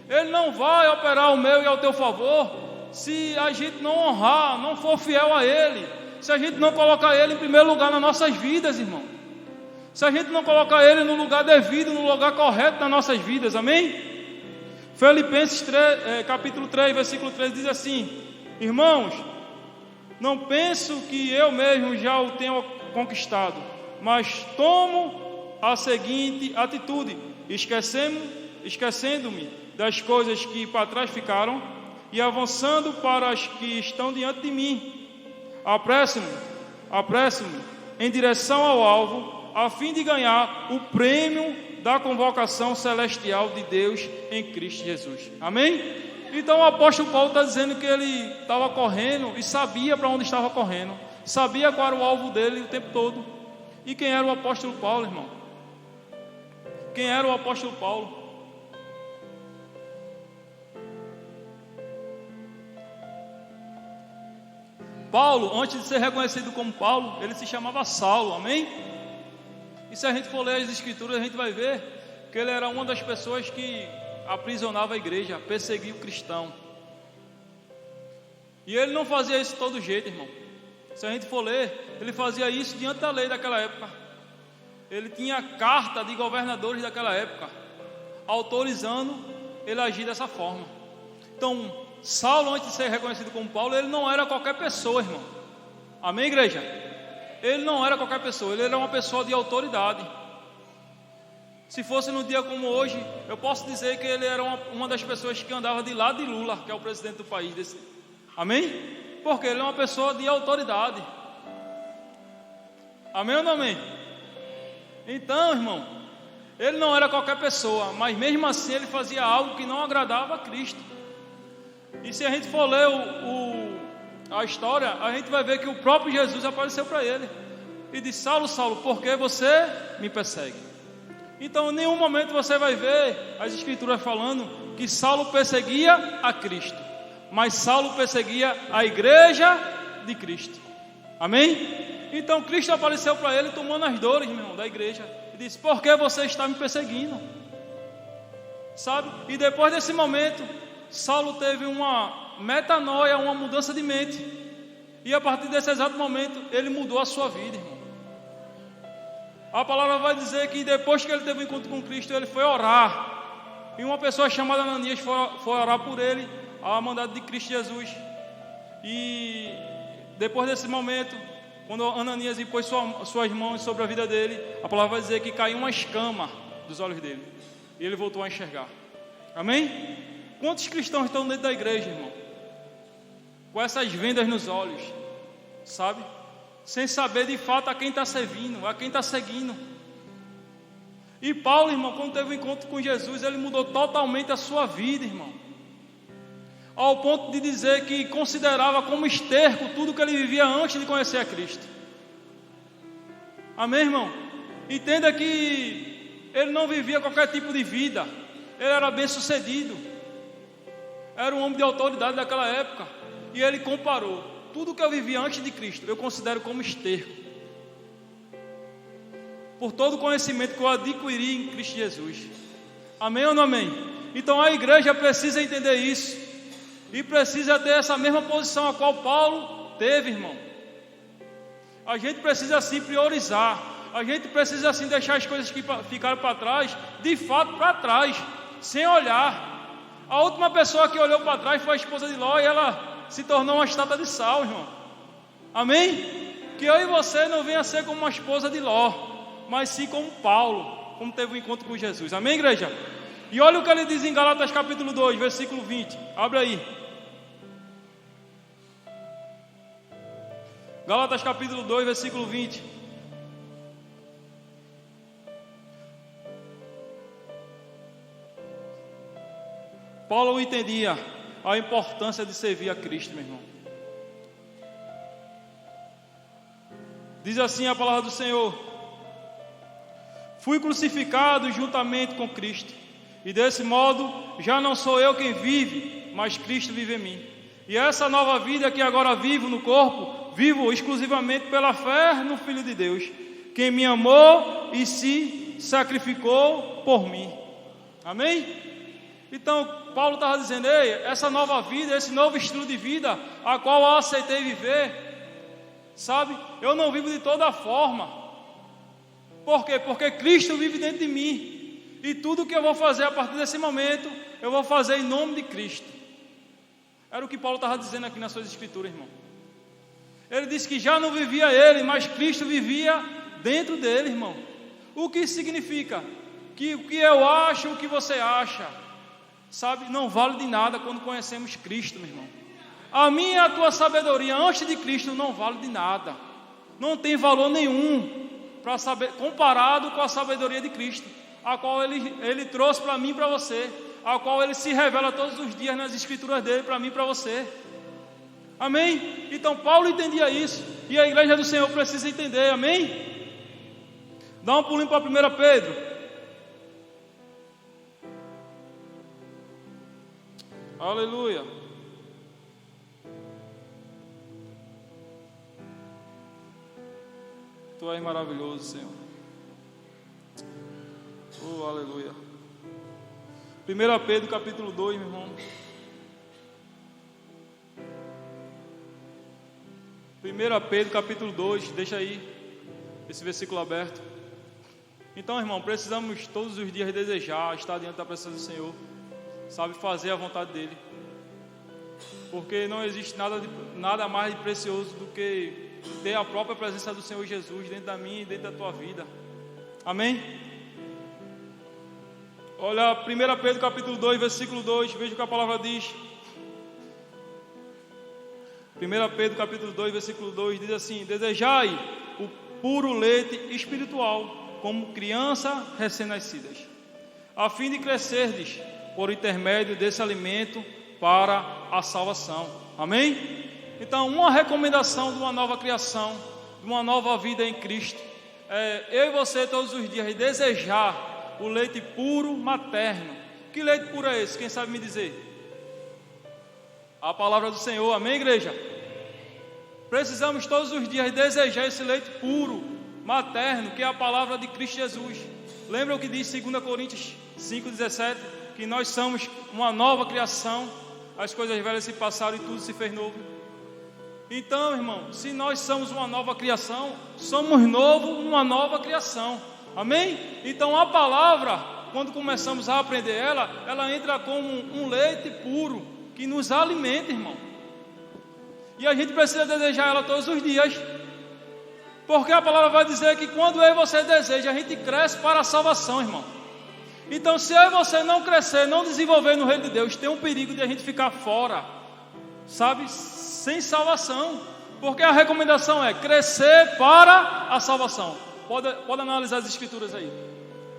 Ele não vai operar ao meu e ao teu favor se a gente não honrar, não for fiel a Ele. Se a gente não colocar Ele em primeiro lugar nas nossas vidas, irmão. Se a gente não colocar Ele no lugar devido, no lugar correto nas nossas vidas, amém? Filipenses 3, capítulo 3, versículo 3 diz assim: irmãos, não penso que eu mesmo já o tenha conquistado, mas tomo a seguinte atitude, esquecendo-me das coisas que para trás ficaram e avançando para as que estão diante de mim. Apresso-me em direção ao alvo, a fim de ganhar o prêmio da convocação celestial de Deus em Cristo Jesus. Amém? Então o apóstolo Paulo está dizendo que ele estava correndo e sabia para onde estava correndo, sabia qual era o alvo dele o tempo todo. E quem era o apóstolo Paulo, irmão? Quem era o apóstolo Paulo? Paulo, antes de ser reconhecido como Paulo, ele se chamava Saulo, amém? E se a gente for ler as escrituras, a gente vai ver que ele era uma das pessoas que aprisionava a igreja, perseguia o cristão. E ele não fazia isso de todo jeito, irmão. Se a gente for ler, ele fazia isso diante da lei daquela época. Ele tinha carta de governadores daquela época, autorizando ele a agir dessa forma. Então, Saulo, antes de ser reconhecido como Paulo, ele não era qualquer pessoa, irmão. Amém, igreja? Ele não era qualquer pessoa, ele era uma pessoa de autoridade. Se fosse no dia como hoje, eu posso dizer que ele era uma das pessoas que andava de lado de Lula, que é o presidente do país. Amém? Porque ele é uma pessoa de autoridade. Amém ou não amém? Então, irmão, ele não era qualquer pessoa, mas mesmo assim ele fazia algo que não agradava a Cristo. E se a gente for ler a história, a gente vai ver que o próprio Jesus apareceu para ele e disse: Saulo, Saulo, por que você me persegue? Então em nenhum momento você vai ver as escrituras falando que Saulo perseguia a Cristo, mas Saulo perseguia a igreja de Cristo. Amém? Então Cristo apareceu para ele tomando as dores, meu irmão, da igreja, e disse: por que você está me perseguindo? Sabe? E depois desse momento, Saulo teve uma metanoia, uma mudança de mente. E a partir desse exato momento, ele mudou a sua vida, irmão. A palavra vai dizer que depois que ele teve um encontro com Cristo, ele foi orar. E uma pessoa chamada Ananias foi orar por ele, a mandado de Cristo Jesus. E depois desse momento, quando Ananias impôs suas mãos sobre a vida dele, a palavra vai dizer que caiu uma escama dos olhos dele. E ele voltou a enxergar. Amém? Quantos cristãos estão dentro da igreja, irmão? Com essas vendas nos olhos, sabe? Sem saber de fato a quem está servindo, a quem está seguindo. E Paulo, irmão, quando teve um encontro com Jesus, ele mudou totalmente a sua vida, irmão. Ao ponto de dizer que considerava como esterco tudo que ele vivia antes de conhecer a Cristo. Amém, irmão? Entenda que ele não vivia qualquer tipo de vida. Ele era bem sucedido. Era um homem de autoridade daquela época. E ele comparou: tudo que eu vivi antes de Cristo, eu considero como esterco, por todo o conhecimento que eu adquiri em Cristo Jesus. Amém ou não amém? Então a igreja precisa entender isso. E precisa ter essa mesma posição a qual Paulo teve, irmão. A gente precisa sim priorizar. a gente precisa assim deixar as coisas que ficaram para trás, de fato para trás, sem olhar. A última pessoa que olhou para trás foi a esposa de Ló, e ela se tornou uma estátua de sal, irmão. Amém? Que eu e você não venha ser como uma esposa de Ló, mas sim como Paulo, como teve um encontro com Jesus. Amém, igreja? E olha o que ele diz em Gálatas capítulo 2, versículo 20. Abre aí. Gálatas capítulo 2, versículo 20. Paulo entendia a importância de servir a Cristo, meu irmão. Diz assim a palavra do Senhor: fui crucificado juntamente com Cristo, e desse modo já não sou eu quem vive, mas Cristo vive em mim. E essa nova vida que agora vivo no corpo, vivo exclusivamente pela fé no Filho de Deus, quem me amou e se sacrificou por mim. Amém? Então, Paulo estava dizendo: ei, essa nova vida, esse novo estilo de vida, a qual eu aceitei viver, sabe, eu não vivo de toda forma. Por quê? Porque Cristo vive dentro de mim, e tudo que eu vou fazer a partir desse momento, eu vou fazer em nome de Cristo. Era o que Paulo estava dizendo aqui nas suas escrituras, irmão. Ele disse que já não vivia ele, mas Cristo vivia dentro dele, irmão. O que significa? Que o que eu acho, o que você acha, sabe, não vale de nada quando conhecemos Cristo, meu irmão. A minha e a tua sabedoria antes de Cristo não vale de nada. Não tem valor nenhum para saber, comparado com a sabedoria de Cristo, a qual ele trouxe para mim e para você, a qual ele se revela todos os dias nas escrituras dele para mim e para você. Amém? Então Paulo entendia isso, e a igreja do Senhor precisa entender. Amém? Dá um pulinho para 1 Pedro. Aleluia. Tu és maravilhoso, Senhor. Oh, aleluia. 1 Pedro capítulo 2, meu irmão. 1 Pedro capítulo 2, deixa aí esse versículo aberto. Então, irmão, precisamos todos os dias desejar estar diante da presença do Senhor, sabe, fazer a vontade dEle, porque não existe nada mais precioso do que ter a própria presença do Senhor Jesus dentro da minha e dentro da tua vida. Amém? Olha, 1 Pedro capítulo 2, versículo 2, veja o que a palavra diz. 1 Pedro capítulo 2, versículo 2, diz assim: desejai o puro leite espiritual, como crianças recém-nascidas, a fim de crescerdes por intermédio desse alimento para a salvação. Amém? Então, uma recomendação de uma nova criação, de uma nova vida em Cristo, é eu e você todos os dias desejar o leite puro materno. Que leite puro é esse? Quem sabe me dizer? A palavra do Senhor. Amém, igreja? Precisamos todos os dias desejar esse leite puro materno, que é a palavra de Cristo Jesus. Lembra o que diz 2 Coríntios 5,17? Que nós somos uma nova criação, as coisas velhas se passaram e tudo se fez novo. Então, irmão, se nós somos uma nova criação, somos uma nova criação. Amém? Então a palavra, quando começamos a aprender ela entra como um leite puro que nos alimenta, irmão. E a gente precisa desejar ela todos os dias, porque a palavra vai dizer que quando eu e você deseja, a gente cresce para a salvação, irmão. Então, se eu e você não crescer, não desenvolver no reino de Deus, tem um perigo de a gente ficar fora, sabe, sem salvação, porque a recomendação é crescer para a salvação. Pode analisar as escrituras aí.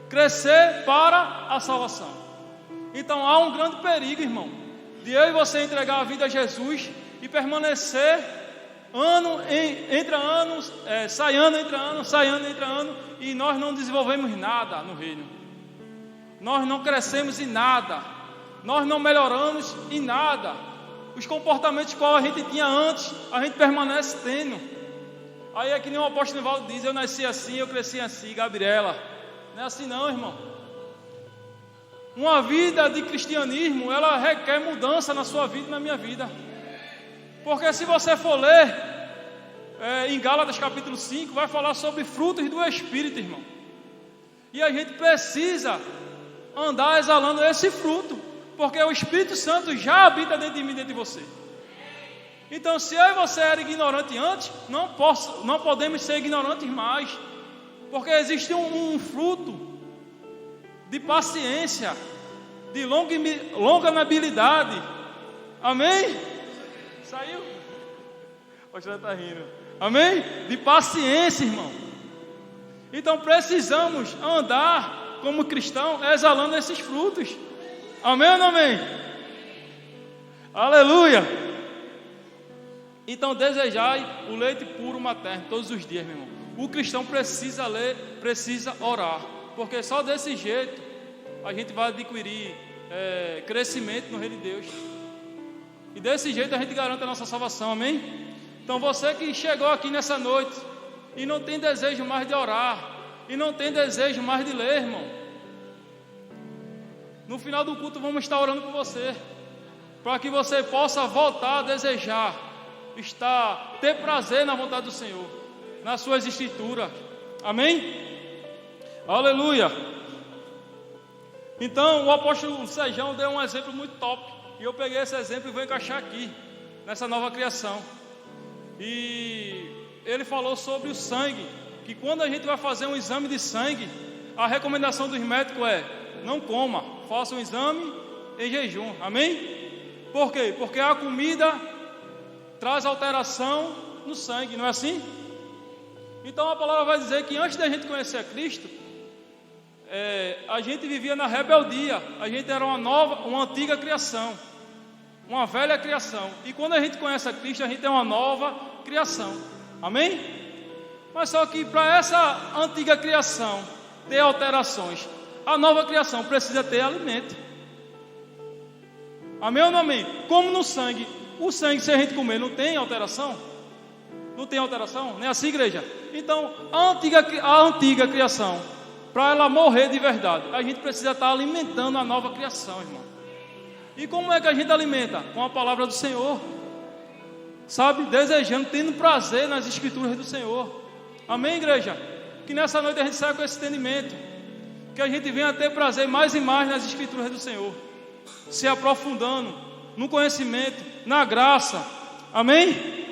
Crescer para a salvação. Então há um grande perigo, irmão, de eu e você entregar a vida a Jesus e permanecer sai ano entre ano, e nós não desenvolvemos nada no reino. Nós não crescemos em nada. Nós não melhoramos em nada. Os comportamentos que a gente tinha antes, a gente permanece tendo. Aí é que nem o apóstolo Nivaldo diz: eu nasci assim, eu cresci assim, Gabriela. Não é assim não, irmão. Uma vida de cristianismo, ela requer mudança na sua vida e na minha vida. Porque se você for ler em Gálatas capítulo 5, vai falar sobre frutos do Espírito, irmão. E a gente precisa andar exalando esse fruto, porque o Espírito Santo já habita dentro de mim, dentro de você. Então, se eu e você era ignorante antes, não podemos ser ignorantes mais, porque existe um fruto de paciência, de longanimidade. Amém? Saiu? O pastor está rindo. Amém? De paciência, irmão. Então precisamos andar como cristão exalando esses frutos. Amém ou não amém? Aleluia. Então desejai o leite puro materno todos os dias, meu irmão. O cristão precisa ler, precisa orar, porque só desse jeito a gente vai adquirir crescimento no reino de Deus. E desse jeito a gente garante a nossa salvação, amém? Então você que chegou aqui nessa noite e não tem desejo mais de orar, e não tem desejo mais de ler, irmão, no final do culto vamos estar orando por você, para que você possa voltar a desejar, ter prazer na vontade do Senhor, nas suas escrituras, amém? Aleluia. Então o apóstolo Sejão deu um exemplo muito top, e eu peguei esse exemplo e vou encaixar aqui, nessa nova criação. E ele falou sobre o sangue, que quando a gente vai fazer um exame de sangue, a recomendação dos médicos é: não coma, faça um exame em jejum, amém? Por quê? Porque a comida traz alteração no sangue, não é assim? Então a palavra vai dizer que antes da gente conhecer a Cristo, a gente vivia na rebeldia, a gente era uma antiga criação, uma velha criação, e quando a gente conhece a Cristo, a gente é uma nova criação, amém? Mas só que para essa antiga criação ter alterações, a nova criação precisa ter alimento, amém ou não amém? Como no sangue, o sangue, se a gente comer, não tem alteração? Não tem alteração? Não é assim, igreja? Então a antiga criação, para ela morrer de verdade, a gente precisa estar alimentando a nova criação, irmão. E como é que a gente alimenta? Com a palavra do Senhor, sabe? Desejando, tendo prazer nas escrituras do Senhor, amém, igreja? Que nessa noite a gente saia com esse entendimento, que a gente venha ter prazer mais e mais nas escrituras do Senhor, se aprofundando no conhecimento, na graça, amém?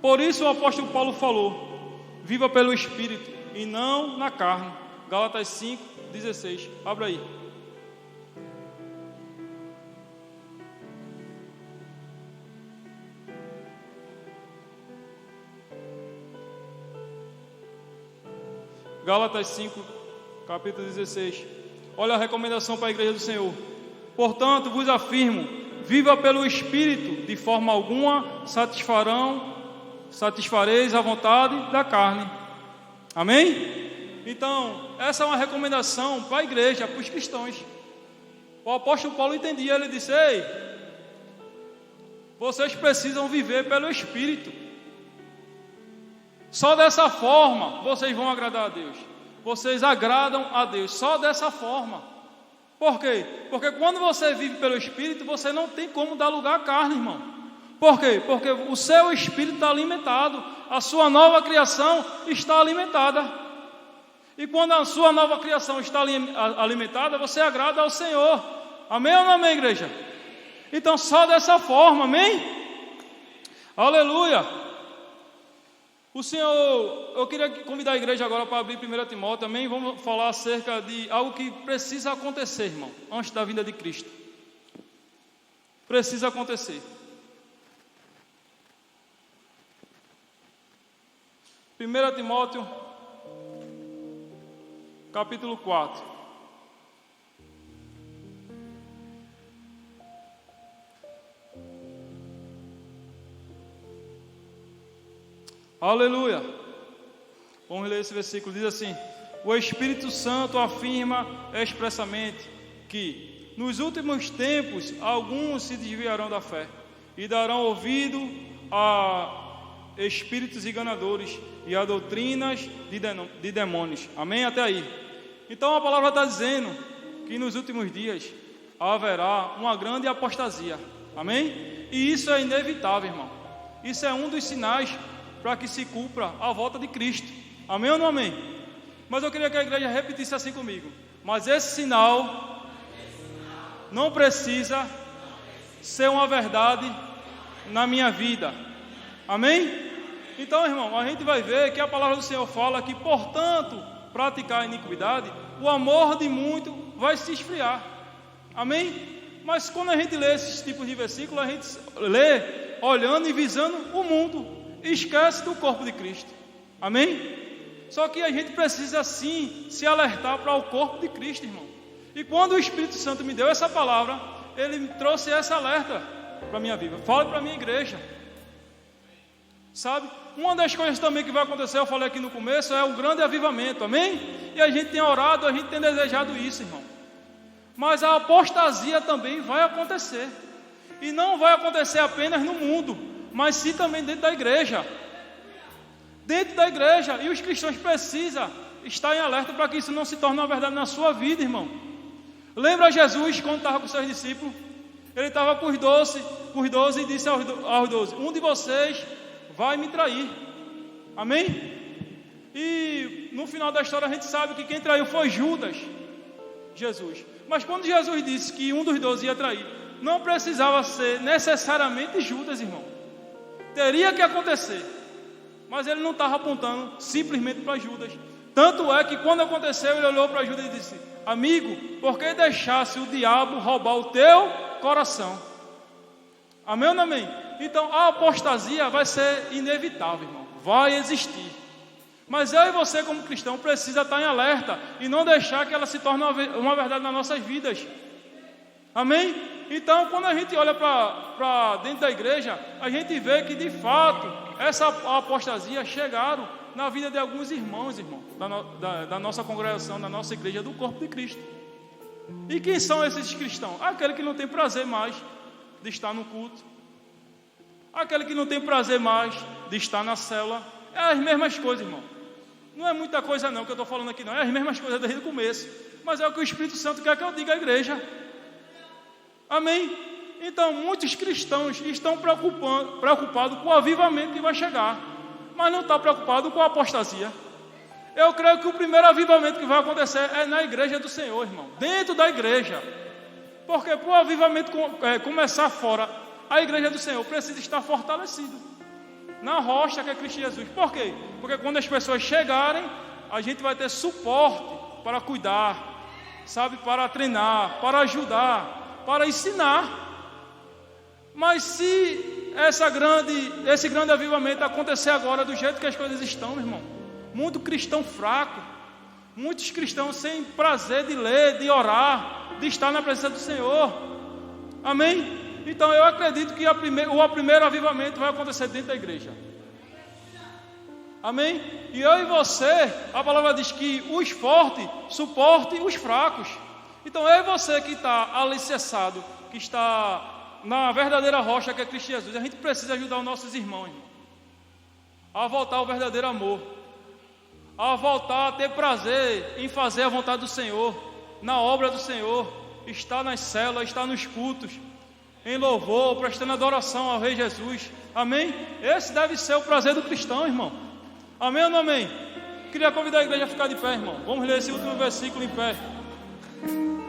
Por isso o apóstolo Paulo falou: viva pelo Espírito e não na carne. Gálatas 5:16. Abra aí. Gálatas 5, capítulo 16. Olha a recomendação para a igreja do Senhor. Portanto, vos afirmo: viva pelo Espírito, de forma alguma satisfareis a vontade da carne. Amém? Então, essa é uma recomendação para a igreja, para os cristãos. O apóstolo Paulo entendia, ele disse: ei, vocês precisam viver pelo Espírito. Só dessa forma vocês vão agradar a Deus. Vocês agradam a Deus só dessa forma. Por quê? Porque quando você vive pelo Espírito, você não tem como dar lugar à carne, irmão. Por quê? Porque o seu espírito está alimentado, a sua nova criação está alimentada. E quando a sua nova criação está alimentada, você agrada ao Senhor. Amém ou não amém, igreja? Então só dessa forma, amém? Aleluia. O Senhor, eu queria convidar a igreja agora para abrir 1 Timóteo, amém? Vamos falar acerca de algo que precisa acontecer, irmão, antes da vinda de Cristo. Precisa acontecer. 1 Timóteo, capítulo 4. Aleluia. Vamos ler esse versículo. Diz assim: o Espírito Santo afirma expressamente que nos últimos tempos alguns se desviarão da fé e darão ouvido a espíritos enganadores e a doutrinas de demônios. Amém? Até aí. Então a palavra está dizendo que nos últimos dias haverá uma grande apostasia. Amém? E isso é inevitável, irmão. Isso é um dos sinais para que se cumpra a volta de Cristo. Amém ou não amém? Mas eu queria que a igreja repetisse assim comigo. Mas esse sinal não precisa ser uma verdade na minha vida. Amém? Então, irmão, a gente vai ver que a palavra do Senhor fala que, portanto, praticar a iniquidade, o amor de muito vai se esfriar. Amém? Mas quando a gente lê esses tipos de versículos, a gente lê olhando e visando o mundo e esquece do corpo de Cristo. Amém? Só que a gente precisa sim se alertar para o corpo de Cristo, irmão. E quando o Espírito Santo me deu essa palavra, ele me trouxe essa alerta para a minha vida. Fale para a minha igreja. Sabe? Uma das coisas também que vai acontecer, eu falei aqui no começo, é um grande avivamento. Amém? E a gente tem orado, a gente tem desejado isso, irmão. Mas a apostasia também vai acontecer. E não vai acontecer apenas no mundo, mas sim também dentro da igreja. Dentro da igreja. E os cristãos precisam estar em alerta para que isso não se torne uma verdade na sua vida, irmão. Lembra Jesus quando estava com seus discípulos? Ele estava com os 12 e disse aos 12: um de vocês vai me trair. Amém? E no final da história a gente sabe que quem traiu foi Judas, Jesus. Mas quando Jesus disse que um dos 12 ia trair, não precisava ser necessariamente Judas, irmão. Teria que acontecer. Mas ele não estava apontando simplesmente para Judas. Tanto é que quando aconteceu, ele olhou para Judas e disse: amigo, por que deixasse o diabo roubar o teu coração? Amém ou não amém? Então a apostasia vai ser inevitável, irmão. Vai existir. Mas eu e você como cristão precisa estar em alerta e não deixar que ela se torne uma verdade nas nossas vidas. Amém? Então quando a gente olha para dentro da igreja, a gente vê que de fato essa apostasia chegaram na vida de alguns irmãos, da nossa congregação, da nossa igreja, do corpo de Cristo. E quem são esses cristãos? Aquele que não tem prazer mais de estar no culto, aquele que não tem prazer mais de estar na célula. É as mesmas coisas, irmão. Não é muita coisa não que eu estou falando aqui não. É as mesmas coisas desde o começo. Mas é o que o Espírito Santo quer que eu diga à igreja. Amém? Então muitos cristãos estão preocupados com o avivamento que vai chegar, mas não estão preocupados com a apostasia. Eu creio que o primeiro avivamento que vai acontecer é na igreja do Senhor, irmão. Dentro da igreja. Porque para o avivamento começar fora, a igreja do Senhor precisa estar fortalecida na rocha que é Cristo Jesus. Por quê? Porque quando as pessoas chegarem, a gente vai ter suporte para cuidar, sabe, para treinar, para ajudar, para ensinar. Mas se esse grande avivamento acontecer agora do jeito que as coisas estão, meu irmão, muito cristão fraco, muitos cristãos sem prazer de ler, de orar, de estar na presença do Senhor. Amém? Então eu acredito que o primeiro avivamento vai acontecer dentro da igreja. Amém? E eu e você, a palavra diz que os fortes suportem os fracos. Então eu e você que está alicerçado, que está na verdadeira rocha que é Cristo Jesus, a gente precisa ajudar os nossos irmãos, irmão, a voltar ao verdadeiro amor, a voltar a ter prazer em fazer a vontade do Senhor, na obra do Senhor, estar nas células, estar nos cultos, em louvor, prestando adoração ao Rei Jesus. Amém? Esse deve ser o prazer do cristão, irmão. Amém ou não amém? Queria convidar a igreja a ficar de pé, irmão. Vamos ler esse último versículo em pé.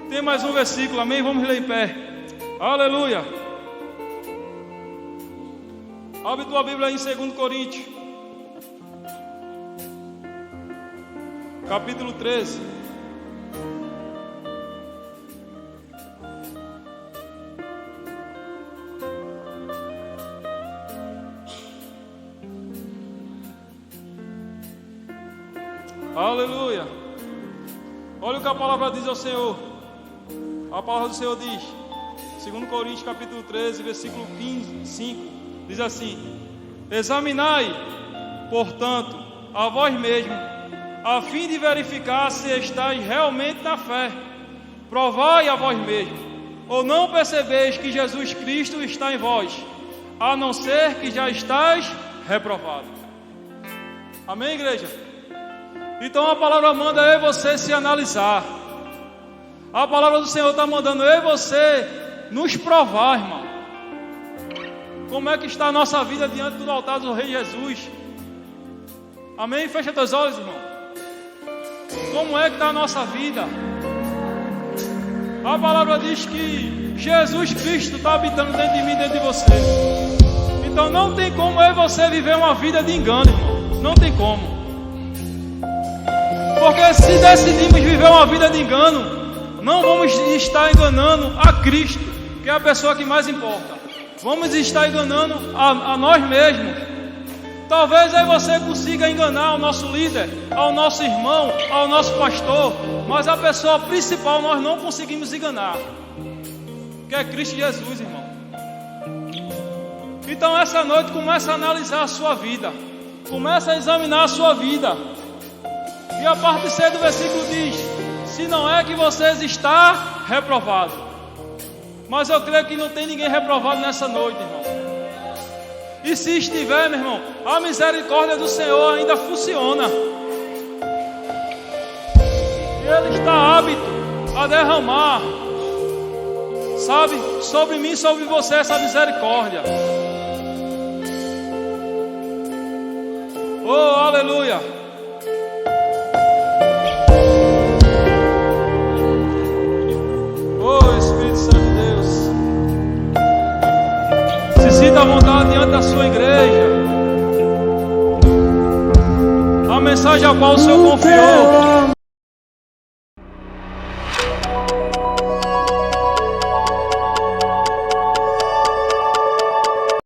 Tem mais um versículo, amém? Vamos ler em pé. Aleluia. Abre tua Bíblia aí em 2 Coríntios, capítulo 13. Aleluia. Olha o que a palavra diz ao Senhor. A palavra do Senhor diz, 2 Coríntios capítulo 13, versículo 5, diz assim: examinai, portanto, a vós mesmos, a fim de verificar se estáis realmente na fé. Provai a vós mesmos, ou não percebeis que Jesus Cristo está em vós, a não ser que já estáis reprovados. Amém, igreja? Então a palavra manda eu e você se analisar. A palavra do Senhor está mandando eu e você nos provar, irmão. Como é que está a nossa vida diante do altar do Rei Jesus? Amém? Fecha teus olhos, irmão. Como é que está a nossa vida? A palavra diz que Jesus Cristo está habitando dentro de mim, dentro de você. Então não tem como eu e você viver uma vida de engano, irmão. Não tem como. Porque se decidimos viver uma vida de engano, não vamos estar enganando a Cristo, que é a pessoa que mais importa. Vamos estar enganando a nós mesmos. Talvez aí você consiga enganar o nosso líder, ao nosso irmão, ao nosso pastor, mas a pessoa principal nós não conseguimos enganar, que é Cristo Jesus, irmão. Então essa noite começa a analisar a sua vida, começa a examinar a sua vida. E a parte C do versículo diz: se não é que vocês estão reprovados. Mas eu creio que não tem ninguém reprovado nessa noite, irmão. E se estiver, meu irmão, a misericórdia do Senhor ainda funciona. E Ele está apto a derramar, sabe, sobre mim, sobre você, essa misericórdia. Oh, aleluia. Oh, Espírito Santo de Deus. Se sinta à vontade diante da sua igreja. A mensagem a qual o Senhor confiou